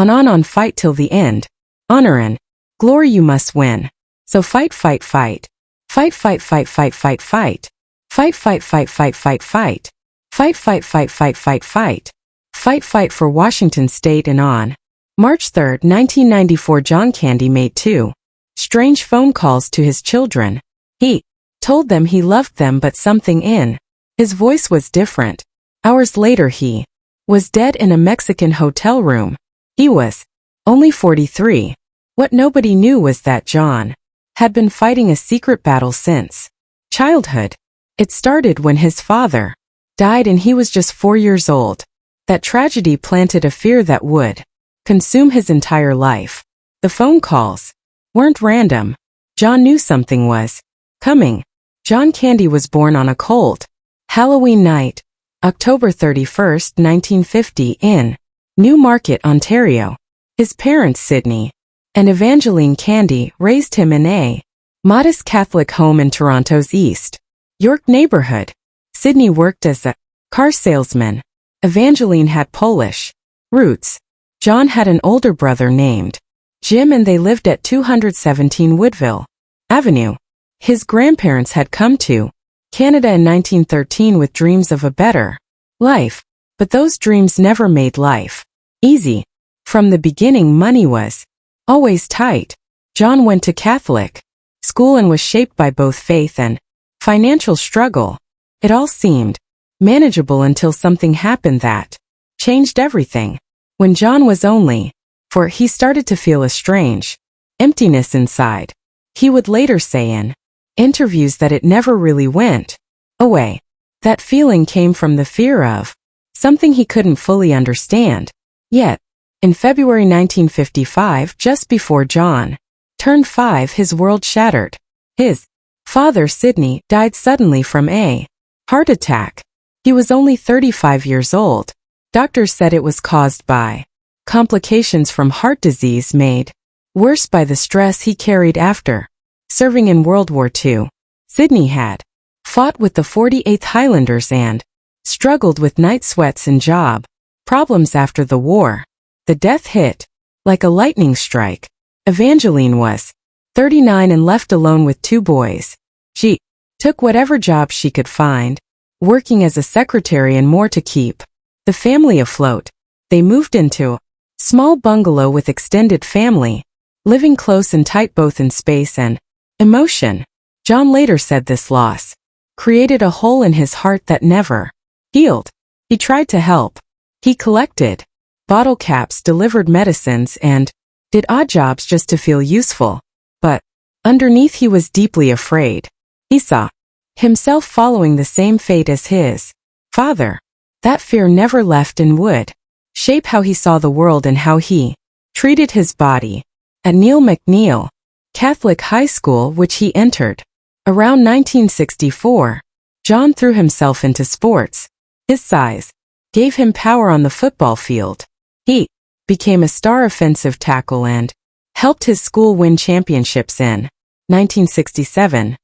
On, fight till the end. Honor and glory you must win. So fight, fight, fight. Fight, fight, fight, fight, fight, fight. Fight, fight, fight, fight, fight, fight. Fight, fight, fight, fight, fight, fight. Fight, fight for Washington State. And on March 3, 1994, John Candy made 2 strange phone calls to his children. He told them he loved them, but something in his voice was different. Hours later he was dead in a Mexican hotel room. He was only 43. What nobody knew was that John had been fighting a secret battle since childhood. It started when his father died and he was just 4 years old. That tragedy planted a fear that would consume his entire life. The phone calls weren't random. John knew something was coming. John Candy was born on a cold Halloween night, October 31, 1950, in Newmarket, Ontario. His parents, Sidney and Evangeline Candy, raised him in a modest Catholic home in Toronto's East York neighborhood. Sidney worked as a car salesman. Evangeline had Polish roots. John had an older brother named Jim, and they lived at 217 Woodville Avenue. His grandparents had come to Canada in 1913 with dreams of a better life, but those dreams never made life easy. From the beginning, money was always tight. John went to Catholic school and was shaped by both faith and financial struggle. It all seemed manageable until something happened that changed everything. When John was only 4, he started to feel a strange emptiness inside. He would later say in interviews that it never really went away. That feeling came from the fear of something he couldn't fully understand. Yet, in February 1955, just before John turned 5, his world shattered. His father, Sidney, died suddenly from a heart attack. He was only 35 years old. Doctors said it was caused by complications from heart disease made worse by the stress he carried after serving in World War II. Sidney had fought with the 48th Highlanders and struggled with night sweats and job problems after the war. The death hit like a lightning strike. Evangeline was 39 and left alone with 2 boys. She took whatever job she could find, working as a secretary and more to keep the family afloat. They moved into a small bungalow with extended family, living close and tight both in space and emotion. John later said this loss created a hole in his heart that never healed. He tried to help. He collected bottle caps, delivered medicines, and did odd jobs just to feel useful. But underneath he was deeply afraid. He saw himself following the same fate as his father. That fear never left and would shape how he saw the world and how he treated his body. At Neil McNeil Catholic High School, which he entered around 1964, John threw himself into sports. His size gave him power on the football field. He became a star offensive tackle and helped his school win championships in 1967.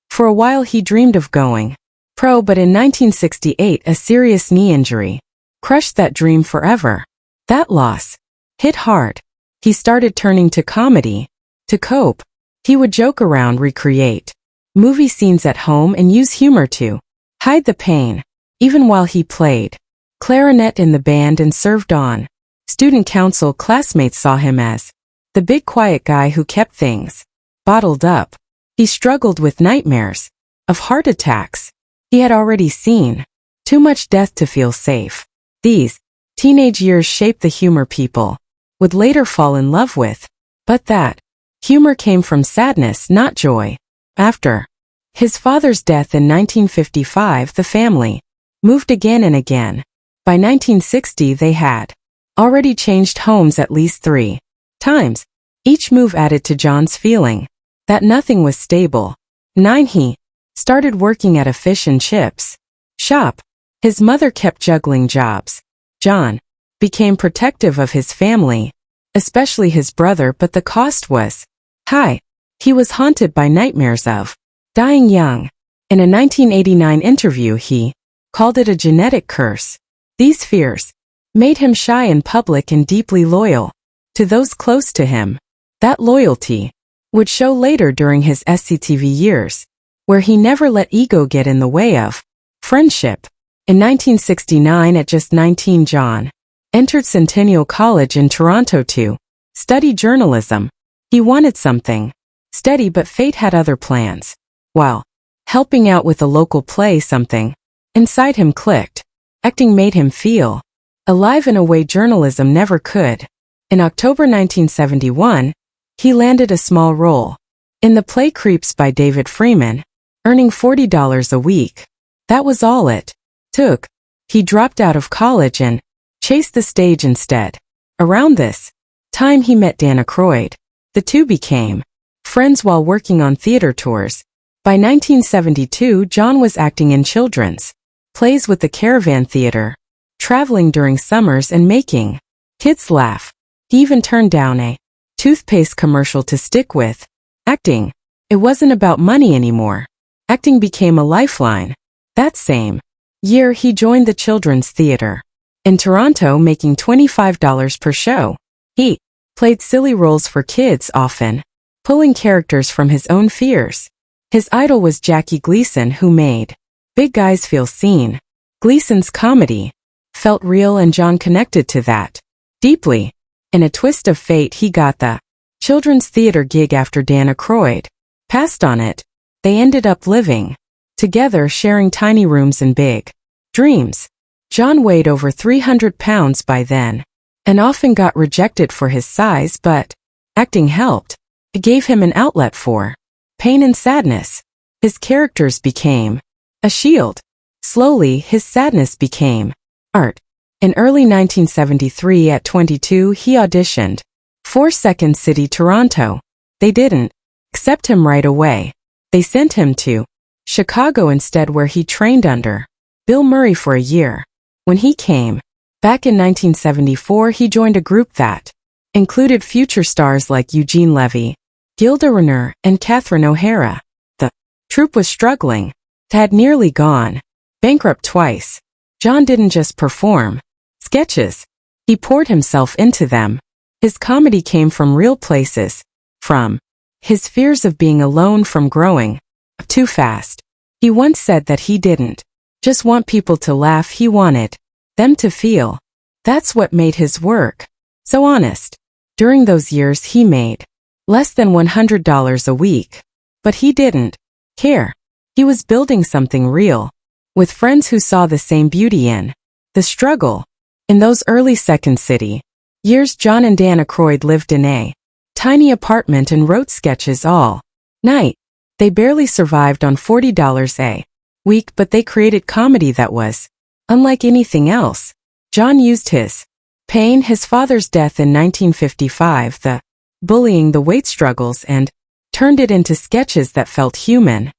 For a while he dreamed of going pro, but in 1968 a serious knee injury crushed that dream forever. That loss hit hard. He started turning to comedy to cope. He would joke around, recreate movie scenes at home, and use humor to hide the pain. Even while he played clarinet in the band and served on student council, classmates saw him as the big quiet guy who kept things bottled up. He struggled with nightmares of heart attacks. He had already seen too much death to feel safe. These teenage years shaped the humor people would later fall in love with. But that humor came from sadness, not joy. After his father's death in 1955, the family moved again and again. By 1960, they had already changed homes at least 3 times. Each move added to John's feeling that nothing was stable. 9. He started working at a fish and chips shop. His mother kept juggling jobs. John became protective of his family, especially his brother, but the cost was high. He was haunted by nightmares of dying young. In a 1989 interview, he called it a genetic curse. These fears made him shy in public and deeply loyal to those close to him. That loyalty would show later during his SCTV years, where he never let ego get in the way of friendship. In 1969, at just 19, John entered Centennial College in Toronto to study journalism. He wanted something steady, but fate had other plans. While helping out with a local play, something inside him clicked. Acting made him feel alive in a way journalism never could. In October 1971, he landed a small role in the play Creeps by David Freeman, earning $40 a week. That was all it took. He dropped out of college and chased the stage instead. Around this time he met Dan Aykroyd. The two became friends while working on theater tours. By 1972, John was acting in children's plays with the Caravan Theater, traveling during summers and making kids laugh. He even turned down a toothpaste commercial to stick with acting. It wasn't about money anymore. Acting became a lifeline. That same year, he joined the Children's Theater in Toronto, making $25 per show. He played silly roles for kids, often pulling characters from his own fears. His idol was Jackie Gleason, who made big guys feel seen. Gleason's comedy felt real, and John connected to that deeply. In a twist of fate, he got the Children's Theater gig after Dan Aykroyd passed on it. They ended up living together, sharing tiny rooms and big dreams. John weighed over 300 pounds by then, and often got rejected for his size, but acting helped. It gave him an outlet for pain and sadness. His characters became a shield. Slowly, his sadness became art. In early 1973, at 22, he auditioned for Second City, Toronto. They didn't accept him right away. They sent him to Chicago instead, where he trained under Bill Murray for a year. When he came back in 1974, he joined a group that included future stars like Eugene Levy, Gilda Radner, and Catherine O'Hara. The troupe was struggling. It had nearly gone bankrupt twice. John didn't just perform sketches. He poured himself into them. His comedy came from real places, from his fears of being alone, from growing up too fast. He once said that he didn't just want people to laugh, he wanted them to feel. That's what made his work so honest. During those years, he made less than $100 a week. But he didn't care. He was building something real, with friends who saw the same beauty in the struggle. In those early Second City years, John and Dan Aykroyd lived in a tiny apartment and wrote sketches all night. They barely survived on $40 a week, but they created comedy that was unlike anything else. John used his pain, his father's death in 1955, the bullying, the weight struggles, and turned it into sketches that felt human.